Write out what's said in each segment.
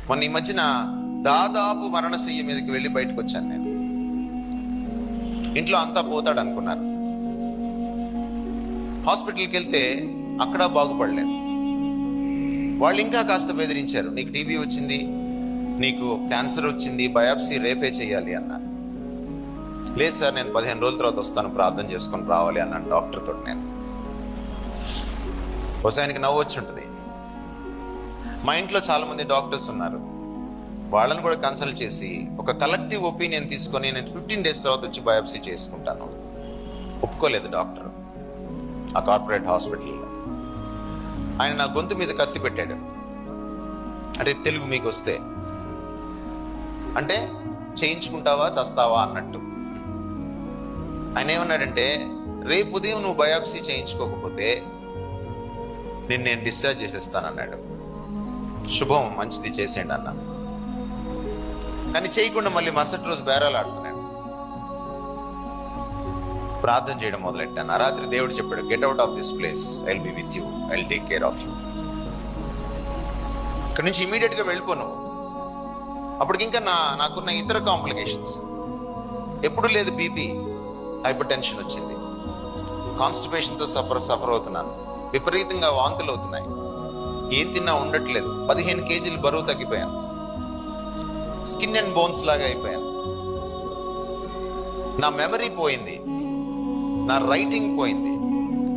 మొన్న ఈ మధ్యన దాదాపు మరణశయ్య మీదకి వెళ్ళి బయటకు వచ్చాను నేను. ఇంట్లో అంతా పోతాడు అనుకున్నారు. హాస్పిటల్కి వెళ్తే అక్కడ బాగుపడలేదు. వాళ్ళు ఇంకా కాస్త బెదిరించారు, నీకు టీబీ వచ్చింది, నీకు క్యాన్సర్ వచ్చింది, బయాప్సీ రేపే చేయాలి అన్నారు. లేదు సార్, నేను 15 రోజుల తర్వాత వస్తాను, ప్రార్థన చేసుకొని రావాలి అన్నాను డాక్టర్ తోటి. నేను ఆయనకి నవ్వు వచ్చి ఉంటుంది. మా ఇంట్లో చాలా మంది డాక్టర్స్ ఉన్నారు, వాళ్ళని కూడా కన్సల్ట్ చేసి ఒక కలెక్టివ్ ఒపీనియన్ తీసుకొని నేను 15 డేస్ తర్వాత వచ్చి బయాప్సీ చేసుకుంటాను. ఒప్పుకోలేదు డాక్టర్ ఆ కార్పొరేట్ హాస్పిటల్లో. ఆయన నా గొంతు మీద కత్తి పెట్టాడు. అంటే తెలుగు మీకు వస్తే అంటే చేయించుకుంటావా చస్తావా అన్నట్టు. ఆయన ఏమన్నాడంటే, రేపు ఉదయం నువ్వు బయాప్సీ చేయించుకోకపోతే నేను డిశ్చార్జ్ చేసేస్తానన్నాడు. శుభం, మంచిది, చేసేయండి అన్నాను. కానీ చేయకుండా మళ్ళీ మరుసటి రోజు బేరాలు ఆడుతున్నాడు. ప్రార్థన చేయడం మొదలెట్టాను. ఆ రాత్రి దేవుడు చెప్పాడు, get out of this place, I will be with you, I will take care of you. ఇక్కడ నుంచి ఇమీడియట్గా వెళ్ళిపోను. అప్పటికి ఇంకా నాకున్న ఇతర కాంప్లికేషన్స్ ఎప్పుడు లేదు. బీపీ, హైపర్ టెన్షన్ వచ్చింది, కాన్స్టిపేషన్తో సఫర్ అవుతున్నాను, విపరీతంగా వాంతులు అవుతున్నాయి, ఏం తిన్నా ఉండట్లేదు, 15 కేజీలు బరువు తగ్గిపోయాను, స్కిన్ అండ్ బోన్స్ లాగా అయిపోయాను, నా మెమరీ పోయింది, నా రైటింగ్ పోయింది,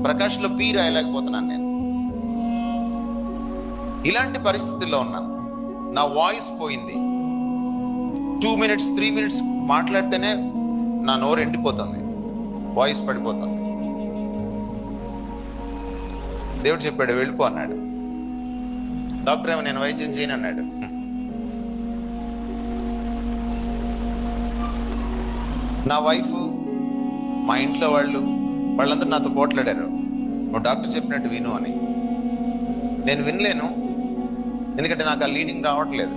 ప్రకాష్లో పీ రాయలేకపోతున్నాను నేను. ఇలాంటి పరిస్థితుల్లో ఉన్నాను. నా వాయిస్ పోయింది. 2 minutes 3 minutes మాట్లాడితేనే నా నోరు ఎండిపోతుంది, వాయిస్ పడిపోతుంది. దేవుడు చెప్పాడు, వెళ్ళిపో అన్నాడు. డాక్టర్ ఏమో నేను వైద్యం చేయను అన్నాడు. నా వైఫ్, మా ఇంట్లో వాళ్ళందరూ నాతో పోట్లాడారు, నువ్వు డాక్టర్ చెప్పినట్టు విను అని. నేను వినలేను, ఎందుకంటే నాకు ఆ లీడింగ్ రావట్లేదు.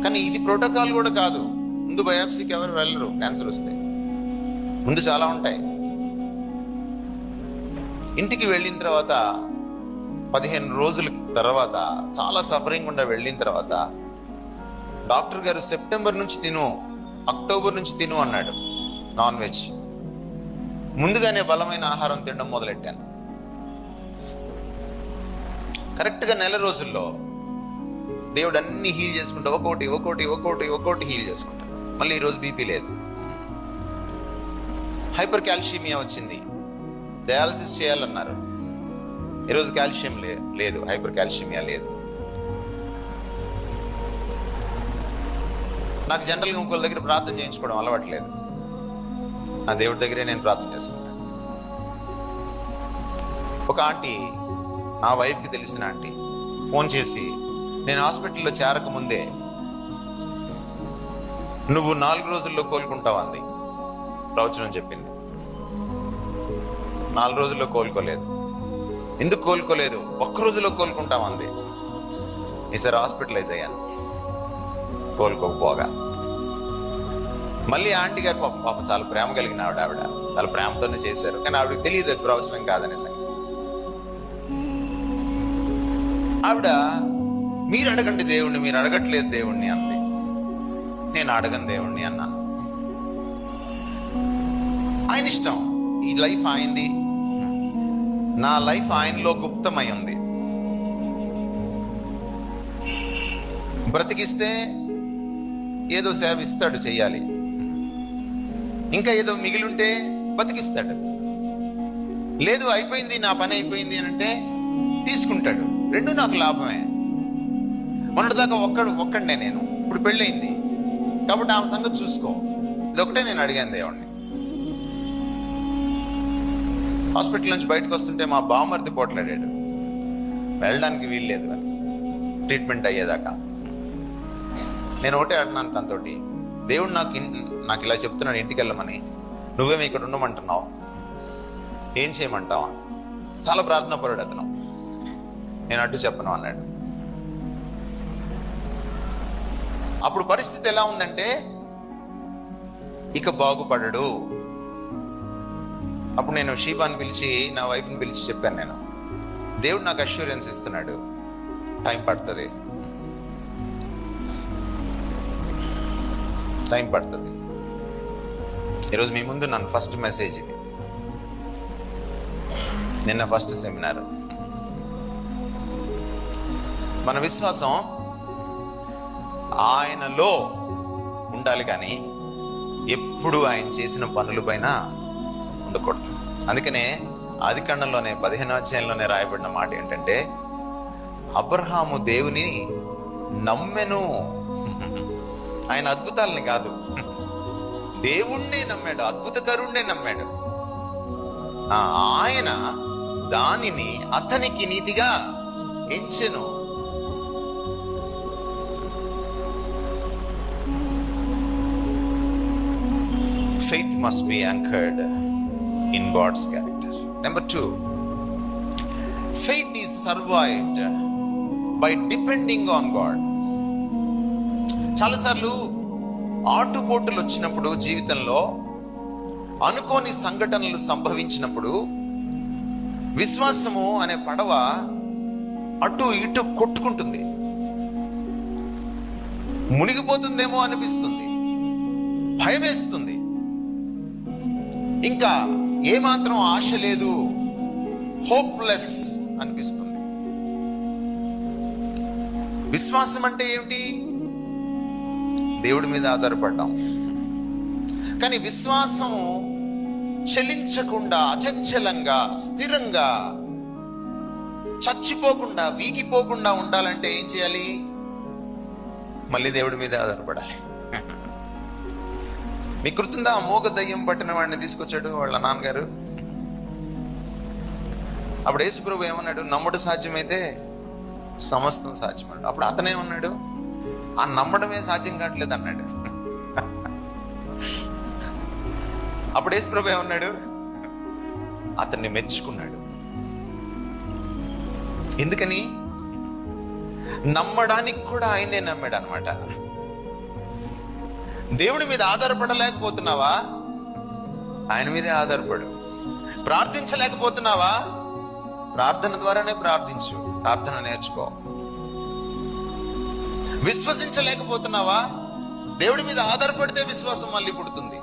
కానీ ఇది ప్రోటోకాల్ కూడా కాదు. ముందు బయాప్సీకి ఎవరు వెళ్ళరు క్యాన్సర్ వస్తే, ముందు చాలా ఉంటాయి. ఇంటికి వెళ్ళిన తర్వాత 15 రోజుల తర్వాత చాలా సఫరింగ్ ఉండా వెళ్ళిన తర్వాత డాక్టర్ గారు సెప్టెంబర్ నుంచి తిను, అక్టోబర్ నుంచి తిను అన్నాడు నాన్ వెజ్. ముందుగానే బలమైన ఆహారం తినడం మొదలెట్టాను. కరెక్ట్గా నెల రోజుల్లో దేవుడు అన్ని హీల్ చేసుకుంటా, ఒక్కోటి హీల్ చేసుకుంటా. మళ్ళీ ఈరోజు బీపీ లేదు. హైపర్ కాల్షియమియా వచ్చింది, డయాలసిస్ చేయాలన్నారు. ఈరోజు కాల్షియం లేదు, హైపర్ కాల్షియమియా లేదు. నాకు జనరల్గా ఇంకోళ్ళ దగ్గర ప్రార్థన చేయించుకోవడం అలవాట్లేదు. నా దేవుడి దగ్గరే నేను ప్రార్థన చేసుకుంటాను. ఒక ఆంటీ, నా వైఫ్కి తెలిసిన ఆంటీ, ఫోన్ చేసి నేను హాస్పిటల్లో చేరక ముందే నువ్వు 4 రోజుల్లో కోలుకుంటావు అంది. ప్రవచనం చెప్పింది. 4 రోజుల్లో కోలుకోలేదు. ఎందుకు కోలుకోలేదు? 1 రోజులో కోలుకుంటాం అంది. ఈసారి హాస్పిటలైజ్ అయ్యాను కోలుకోకపోగా. మళ్ళీ ఆంటీ గారు పాప చాలా ప్రేమ కలిగిన ఆవిడ చాలా ప్రేమతోనే చేశారు. కానీ ఆవిడకి తెలియదు అది ప్రవచనం కాదనే సంగతి. ఆవిడ, మీరు అడగండి దేవుణ్ణి, మీరు అడగట్లేదు దేవుణ్ణి అంది. నేను అడగను దేవుణ్ణి అన్నాను. ఆయన ఇష్టం, ఈ లైఫ్ ఆయనది, నా లైఫ్ ఆయనలో గుప్తమై ఉంది. బ్రతికిస్తే ఏదో సేవ ఇస్తాడు, చెయ్యాలి. ఇంకా ఏదో మిగిలింటే బతికిస్తాడు. లేదు అయిపోయింది, నా పని అయిపోయింది అని అంటే తీసుకుంటాడు. రెండు నాకు లాభమే. మొన్నటిదాకా ఒక్కడనే నేను, ఇప్పుడు పెళ్ళయింది కాబట్టి ఆమె సంగతి చూసుకో. ఇదొకటే నేను అడిగాను దేవుణ్ణి. హాస్పిటల్ నుంచి బయటకు వస్తుంటే మా బావమరిది పోట్లాడాడు, వెళ్ళడానికి వీల్లేదు అని, ట్రీట్మెంట్ అయ్యేదాకా. నేను ఒకటే అడినాను తనతోటి, దేవుడు నాకు ఇలా చెప్తున్నాడు ఇంటికి వెళ్ళమని, నువ్వేమో ఇక్కడ ఉండమంటున్నావు, ఏం చేయమంటావా? చాలా ప్రార్థన పరుడు అతను. నేను అడ్డు చెప్పను అన్నాడు. అప్పుడు పరిస్థితి ఎలా ఉందంటే, ఇక బాగుపడడు. అప్పుడు నేను షీబాని పిలిచి, నా వైఫ్ని పిలిచి చెప్పాను, నేను దేవుడు నాకు అష్యూరెన్స్ ఇస్తున్నాడు, టైం పడుతుంది. టైం పడుతుంది. ఈరోజు మీ ముందు నన్ను ఫస్ట్ మెసేజ్ ఇది, నిన్న ఫస్ట్ సెమినార్. మన విశ్వాసం ఆయనలో ఉండాలి కానీ ఎప్పుడు ఆయన చేసిన పనుల పైన ఉండకూడదు. అందుకనే ఆదికాండంలోనే 15వ అధ్యాయంలోనే రాయబడిన మాట ఏంటంటే, అబ్రహాము దేవుని నమ్మెను. ఆయన అద్భుతాలని కాదు, దేవుణ్ణే నమ్మాడు, అద్భుతకరుణ్ణే నమ్మాడు. ఆయన దానిని అతనికి నీతిగా ఎంచెను. Faith must be anchored in God's character. Number 2, faith is survived by depending on God. చాలాసార్లు ఆటుపోటులు వచ్చినప్పుడు, జీవితంలో అనుకోని సంఘటనలు సంభవించినప్పుడు విశ్వాసము అనే పడవ అటు ఇటు కొట్టుకుంటుంది, మునిగిపోతుందేమో అనిపిస్తుంది, భయం వేస్తుంది, ఇంకా ఏమాత్రం ఆశ లేదు, హోప్లెస్ అనిపిస్తుంది. విశ్వాసం అంటే ఏమిటి? దేవుడి మీద ఆధారపడ్డాం. కానీ విశ్వాసం చలించకుండా, అచంచలంగా, స్థిరంగా, చచ్చిపోకుండా, వీగిపోకుండా ఉండాలంటే ఏం చేయాలి? మళ్ళీ దేవుడి మీద ఆధారపడాలి. మీకు గుర్తుందా, మోగ దయ్యం పట్టిన వాడిని తీసుకొచ్చాడు వాళ్ళ నాన్నగారు. అప్పుడు యేసు ప్రభు ఏమన్నాడు? నమ్ముడు సాధ్యమైతే సమస్తం సాధ్యమన్నాడు. అప్పుడు అతనేమన్నాడు? ఆ నమ్మడమే సాధ్యం కావట్లేదు అన్నాడు. అప్పుడు యేసు ప్రభు ఏమన్నాడు? అతన్ని మెచ్చుకున్నాడు. ఎందుకని? నమ్మడానికి కూడా ఆయనే నమ్మాడు అనమాట. దేవుడి మీద ఆధారపడలేకపోతున్నావా? ఆయన మీదే ఆధారపడు. ప్రార్థించలేకపోతున్నావా? ప్రార్థన ద్వారానే ప్రార్థించు, ప్రార్థన నేర్చుకో. విశ్వసించలేకపోతున్నావా? దేవుడి మీద ఆధారపడితే విశ్వాసం మళ్ళీ పుడుతుంది.